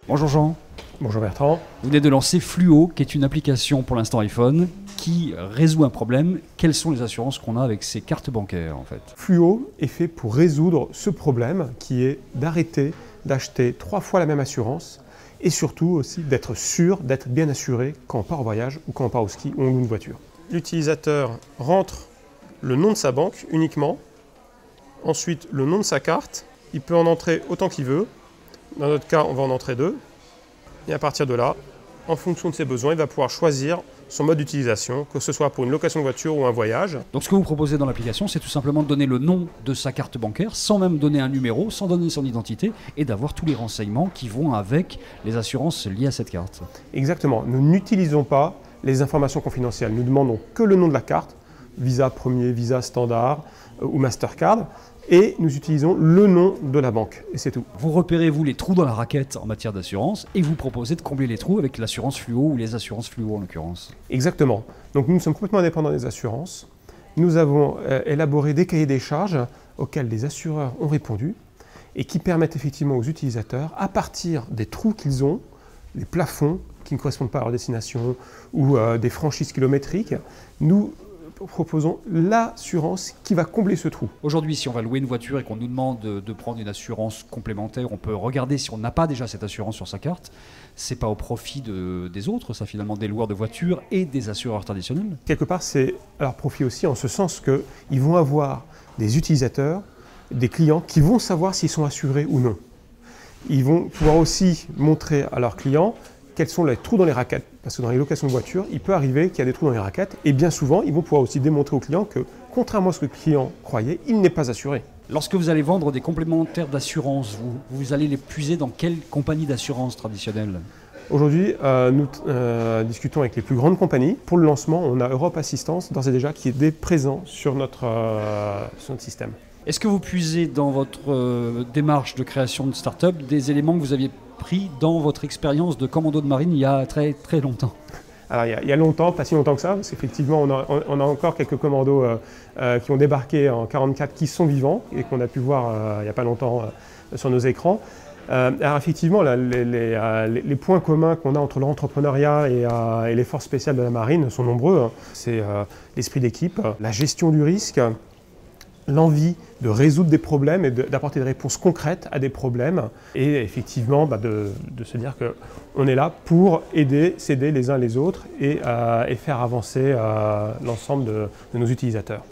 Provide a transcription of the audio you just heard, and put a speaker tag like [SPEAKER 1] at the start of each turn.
[SPEAKER 1] Bonjour Jean.
[SPEAKER 2] Bonjour Bertrand.
[SPEAKER 1] Vous venez de lancer Fluo, qui est une application pour l'instant iPhone, qui résout un problème. Quelles sont les assurances qu'on a avec ces cartes bancaires en fait?
[SPEAKER 2] Fluo est fait pour résoudre ce problème qui est d'arrêter d'acheter 3 fois la même assurance et surtout aussi d'être sûr, d'être bien assuré quand on part au voyage ou quand on part au ski ou on loue une voiture. L'utilisateur rentre le nom de sa banque uniquement, ensuite le nom de sa carte, il peut en entrer autant qu'il veut. Dans notre cas, on va en entrer 2. Et à partir de là, en fonction de ses besoins, il va pouvoir choisir son mode d'utilisation, que ce soit pour une location de voiture ou un voyage.
[SPEAKER 1] Donc ce que vous proposez dans l'application, c'est tout simplement de donner le nom de sa carte bancaire, sans même donner un numéro, sans donner son identité, et d'avoir tous les renseignements qui vont avec les assurances liées à cette carte.
[SPEAKER 2] Exactement. Nous n'utilisons pas les informations confidentielles. Nous demandons que le nom de la carte, Visa Premier, Visa Standard ou Mastercard, et nous utilisons le nom de la banque, et c'est tout.
[SPEAKER 1] Vous repérez, vous, les trous dans la raquette en matière d'assurance, et vous proposez de combler les trous avec l'assurance fluo, ou les assurances fluo en l'occurrence.
[SPEAKER 2] Exactement. Donc nous sommes complètement indépendants des assurances. Nous avons élaboré des cahiers des charges auxquels les assureurs ont répondu, et qui permettent effectivement aux utilisateurs, à partir des trous qu'ils ont, les plafonds qui ne correspondent pas à leur destination, ou des franchises kilométriques, nous proposons l'assurance qui va combler ce trou.
[SPEAKER 1] Aujourd'hui, si on va louer une voiture et qu'on nous demande de prendre une assurance complémentaire, on peut regarder si on n'a pas déjà cette assurance sur sa carte. C'est pas au profit des autres, ça finalement, des loueurs de voitures et des assureurs traditionnels.
[SPEAKER 2] Quelque part, c'est à leur profit aussi en ce sens qu'ils vont avoir des utilisateurs, des clients qui vont savoir s'ils sont assurés ou non. Ils vont pouvoir aussi montrer à leurs clients quels sont les trous dans les raquettes. Parce que dans les locations de voitures, il peut arriver qu'il y a des trous dans les raquettes. Et bien souvent, ils vont pouvoir aussi démontrer au client que, contrairement à ce que le client croyait, il n'est pas assuré.
[SPEAKER 1] Lorsque vous allez vendre des complémentaires d'assurance, vous allez les puiser dans quelle compagnie d'assurance traditionnelle?
[SPEAKER 2] Aujourd'hui, nous discutons avec les plus grandes compagnies. Pour le lancement, on a Europe Assistance, d'ores et déjà, qui est présent sur notre système.
[SPEAKER 1] Est-ce que vous puisez dans votre démarche de création de start-up des éléments que vous aviez pris dans votre expérience de commando de marine il y a très très longtemps?
[SPEAKER 2] Alors il y a longtemps, pas si longtemps que ça, parce qu'effectivement on a encore quelques commandos qui ont débarqué en 1944 qui sont vivants et qu'on a pu voir il n'y a pas longtemps sur nos écrans. Alors effectivement, les points communs qu'on a entre l'entrepreneuriat et les forces spéciales de la marine sont nombreux. C'est l'esprit d'équipe, la gestion du risque, l'envie de résoudre des problèmes et d'apporter des réponses concrètes à des problèmes et effectivement de se dire qu'on est là pour s'aider les uns les autres et faire avancer l'ensemble de nos utilisateurs.